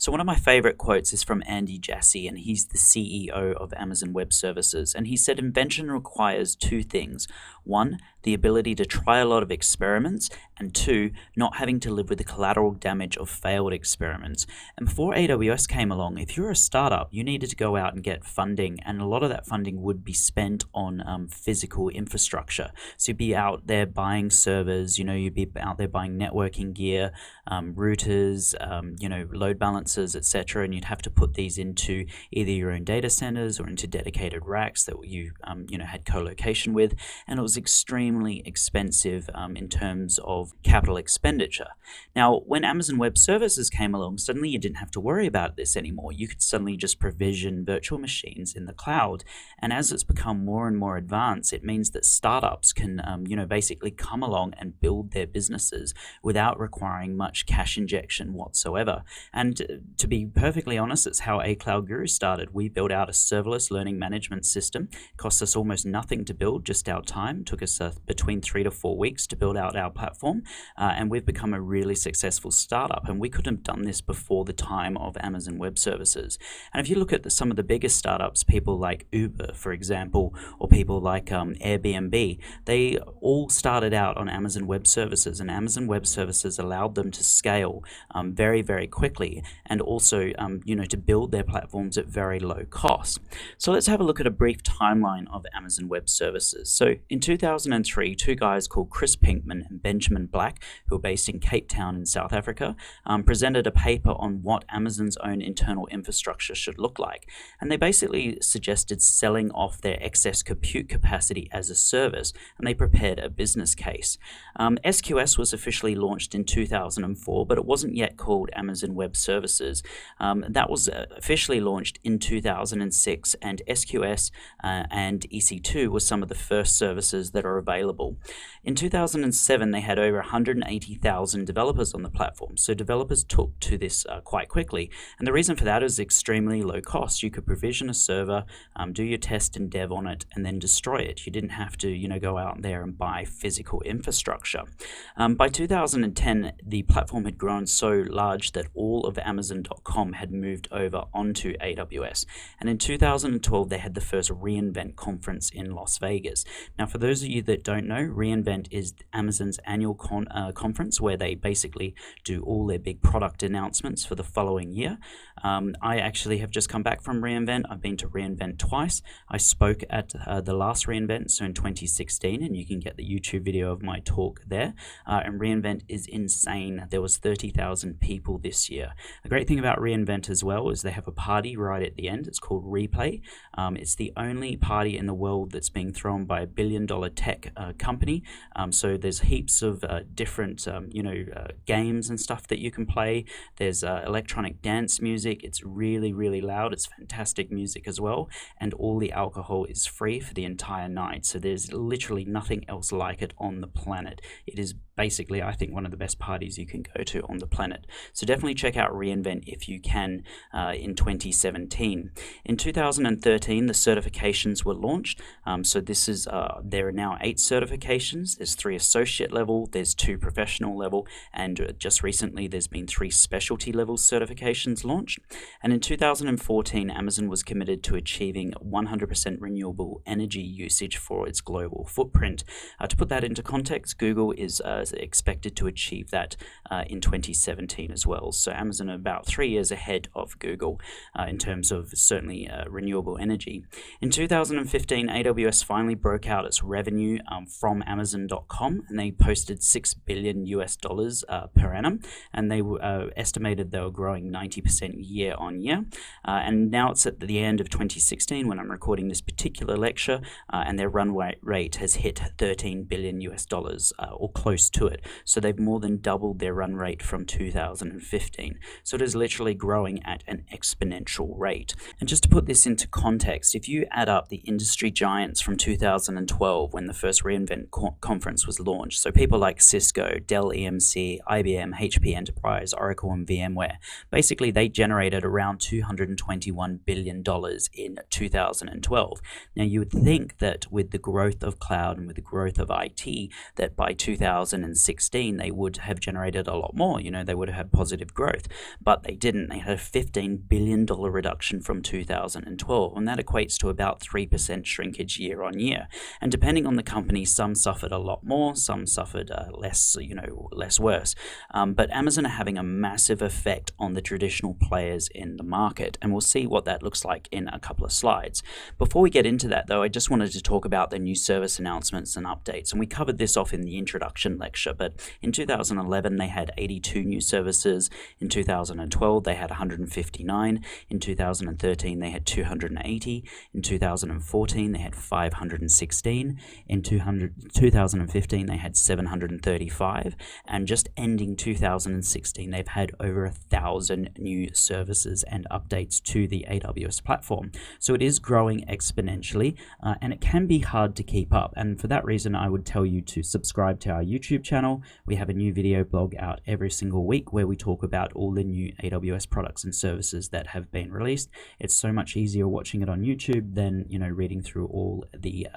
So one of my favorite quotes is from Andy Jassy, and he's the CEO of Amazon Web Services. And he said, invention requires two things. One, the ability to try a lot of experiments, and two, not having to live with the collateral damage of failed experiments. And before AWS came along, if you're a startup, you needed to go out and get funding, and a lot of that funding would be spent on physical infrastructure. So you'd be out there buying servers, you'd be out there buying networking gear, routers, load balancers, etc. And you'd have to put these into either your own data centers or into dedicated racks that you had co-location with, and it was extremely expensive in terms of capital expenditure. Now, when Amazon Web Services came along, suddenly you didn't have to worry about this anymore. You could suddenly just provision virtual machines in the cloud, and as it's become more and more advanced, it means that startups can basically come along and build their businesses without requiring much cash injection whatsoever. And to be perfectly honest, it's how A Cloud Guru started. We built out a serverless learning management system. It cost us almost nothing to build, just our time. It took us between 3 to 4 weeks to build out our platform, and we've become a really successful startup. And we couldn't have done this before the time of Amazon Web Services. And if you look at some of the biggest startups, people like Uber, for example, or people like Airbnb, they all started out on Amazon Web Services, and Amazon Web Services allowed them to scale very, very quickly, and also to build their platforms at very low cost. So let's have a look at a brief timeline of Amazon Web Services. So in 2003, two guys called Chris Pinkman and Benjamin Black, who are based in Cape Town in South Africa, presented a paper on what Amazon's own internal infrastructure should look like. And they basically suggested selling off their excess compute capacity as a service, and they prepared a business case. SQS was officially launched in 2004, but it wasn't yet called Amazon Web Services. That was officially launched in 2006, and SQS and EC2 were some of the first services that are available. In 2007, they had over 180,000 developers on the platform, so developers took to this quite quickly. And the reason for that is extremely low cost. You could provision a server, do your test and dev on it, and then destroy it. You didn't have to go out there and buy physical infrastructure. By 2010, the platform had grown so large that all of Amazon.com had moved over onto AWS. And in 2012, they had the first reInvent conference in Las Vegas. Now, for those of you that don't know, reInvent is Amazon's annual conference where they basically do all their big product announcements for the following year. I actually have just come back from reInvent. I've been to reInvent twice. I spoke at the last reInvent, so in 2016, and you can get the YouTube video of my talk there. And reInvent is insane. There was 30,000 people this year. The great thing about reInvent as well is they have a party right at the end. It's called Replay. It's the only party in the world that's being thrown by a billion-dollar tech company. So there's heaps of different games and stuff that you can play. There's electronic dance music. It's really, really loud. It's fantastic music as well. And all the alcohol is free for the entire night. So there's literally nothing else like it on the planet. It is basically, I think, one of the best parties you can go to on the planet. So definitely check out reInvent if you can in 2017. In 2013, the certifications were launched. So this is there are now 8 certifications. There's 3 associate level, there's 2 professional level, and just recently there's been 3 specialty level certifications launched. And in 2014, Amazon was committed to achieving 100% renewable energy usage for its global footprint. To put that into context, Google is expected to achieve that in 2017 as well. So Amazon are about 3 years ahead of Google in terms of certainly renewable energy. In 2015, AWS finally broke out its revenue from Amazon.com, and they posted $6 billion per annum, and they estimated they were growing 90% year on year. And now it's at the end of 2016 when I'm recording this particular lecture, and their run rate has hit $13 billion or close to it. So they've more than doubled their run rate from 2015. So it is literally growing at an exponential rate. And just to put this into context, if you add up the industry giants from 2012 when the first AWS reInvent conference was launched. So people like Cisco, Dell EMC, IBM, HP Enterprise, Oracle, and VMware, basically they generated around $221 billion in 2012. Now you would think that with the growth of cloud and with the growth of IT, that by 2016 they would have generated a lot more. They would have had positive growth, but they didn't. They had a $15 billion reduction from 2012, and that equates to about 3% shrinkage year on year. And depending on the company, some suffered a lot more, some suffered less worse. But Amazon are having a massive effect on the traditional players in the market, and we'll see what that looks like in a couple of slides. Before we get into that, though, I just wanted to talk about the new service announcements and updates, and we covered this off in the introduction lecture, but in 2011 they had 82 new services, in 2012 they had 159, in 2013 they had 280, in 2014 they had 516, in 2015 they had 735, and just ending 2016 they've had over 1,000 new services and updates to the AWS platform. So it is growing exponentially, and it can be hard to keep up, and for that reason I would tell you to subscribe to our YouTube channel. We have a new video blog out every single week where we talk about all the new AWS products and services that have been released. It's so much easier watching it on YouTube than reading through all the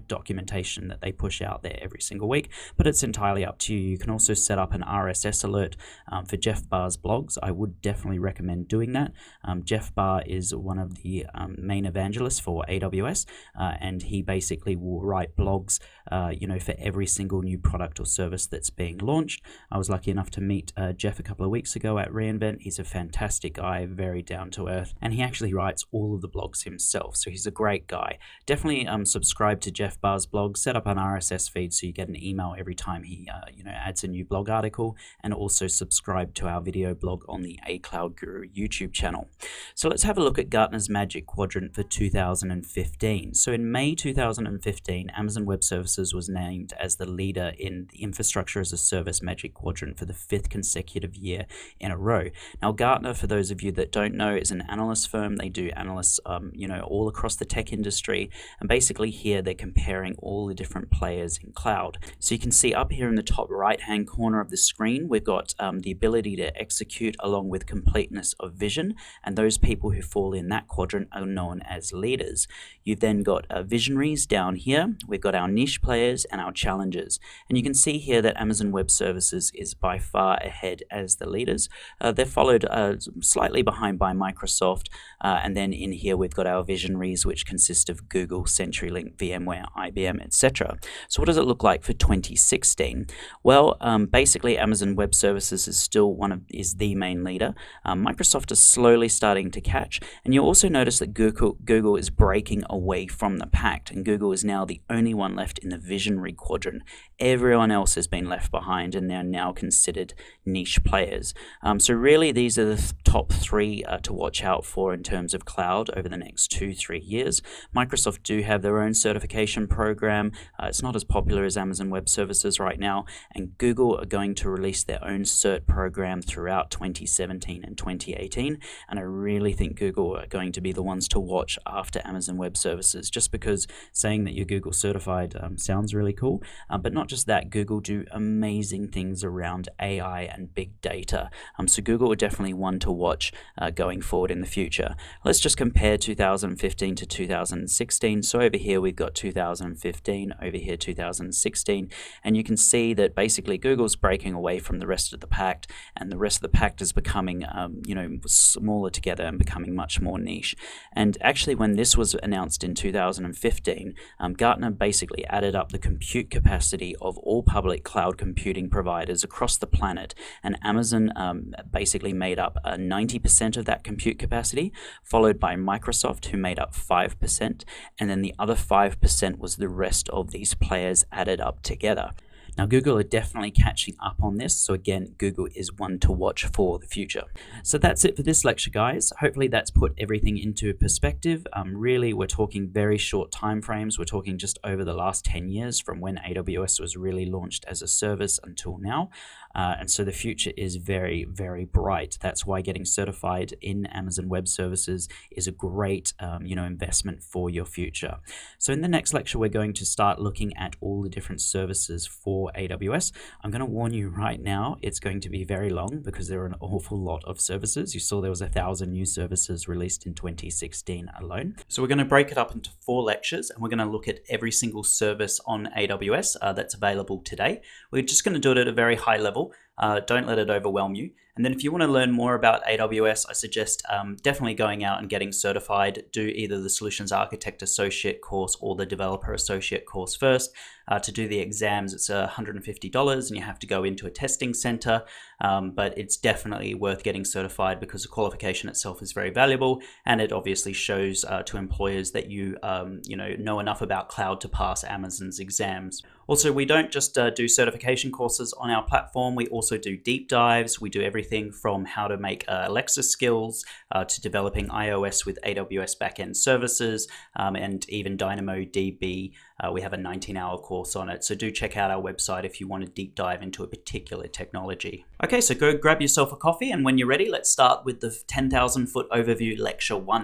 documentation that they push out there every single week, but it's entirely up to you. You can also set up an RSS alert for Jeff Barr's blogs. I would definitely recommend doing that. Jeff Barr is one of the main evangelists for AWS, and he basically will write blogs for every single new product or service that's being launched. I was lucky enough to meet Jeff a couple of weeks ago at reInvent. He's a fantastic guy, very down to earth, and he actually writes all of the blogs himself, so he's a great guy. Definitely subscribe to Jeff Barr's blog, set up an RSS feed so you get an email every time he adds a new blog article, and also subscribe to our video blog on the A Cloud Guru YouTube channel. So let's have a look at Gartner's Magic Quadrant for 2015. So in May 2015, Amazon Web Services was named as the leader in the Infrastructure as a Service Magic Quadrant for the 5th consecutive year in a row. Now Gartner, for those of you that don't know, is an analyst firm. They do analysts all across the tech industry, and basically here they're comparing all the different players in cloud. So you can see up here in the top right hand corner of the screen, we've got the ability to execute along with completeness of vision, and those people who fall in that quadrant are known as leaders. You've then got visionaries down here. We've got our niche players and our challengers, and you can see here that Amazon Web Services is by far ahead as the leaders. They're followed slightly behind by Microsoft, and then in here we've got our visionaries, which consist of Google, CenturyLink, VMware, IBM, etc. So what does it look like for 2016? Well, basically Amazon Web Services is still is the main leader. Microsoft is slowly starting to catch, and you'll also notice that Google is breaking away from the pack, and Google is now the only one left in the visionary quadrant. Everyone else has been left behind, and they're now considered niche players. So really these are the top three to watch out for in terms of cloud over the next 2-3 years. Microsoft do have their own certification program. It's not as popular as Amazon Web Services right now, and Google are going to release their own cert program throughout 2017 and 2018, and I really think Google are going to be the ones to watch after Amazon Web Services, just because saying that you're Google certified sounds really cool, but not just that, Google do amazing things around AI and big data. So Google are definitely one to watch going forward in the future. Let's just compare 2015 to 2016. So over here we've got 2015, over here 2016, and you can see that basically Google's breaking away from the rest of the pack, and the rest of the pack is becoming smaller together and becoming much more niche. And actually when this was announced in 2015, Gartner basically added up the compute capacity of all public cloud computing providers across the planet, and Amazon basically made up 90% of that compute capacity, followed by Microsoft, who made up 5%, and then the other 5% was the rest of these players added up together. Now, Google are definitely catching up on this, so again, Google is one to watch for the future. So that's it for this lecture, guys. Hopefully that's put everything into perspective. Really, we're talking very short time frames. We're talking just over the last 10 years from when AWS was really launched as a service until now. And so the future is very, very bright. That's why getting certified in Amazon Web Services is a great investment for your future. So in the next lecture, we're going to start looking at all the different services for AWS. I'm going to warn you right now, it's going to be very long because there are an awful lot of services. You saw there was 1,000 new services released in 2016 alone. So we're going to break it up into 4 lectures, and we're going to look at every single service on AWS that's available today. We're just going to do it at a very high level. Don't let it overwhelm you. And then if you want to learn more about AWS, I suggest definitely going out and getting certified. Do either the Solutions Architect Associate course or the Developer Associate course first. To do the exams, it's $150 and you have to go into a testing center. But it's definitely worth getting certified because the qualification itself is very valuable, and it obviously shows to employers that you know enough about cloud to pass Amazon's exams. Also, we don't just do certification courses on our platform. We also do deep dives. We do everything from how to make Alexa skills to developing iOS with AWS backend services and even DynamoDB. We have a 19-hour course on it. So do check out our website if you want to deep dive into a particular technology. Okay, so go grab yourself a coffee, and when you're ready, let's start with the 10,000 foot overview lecture 1.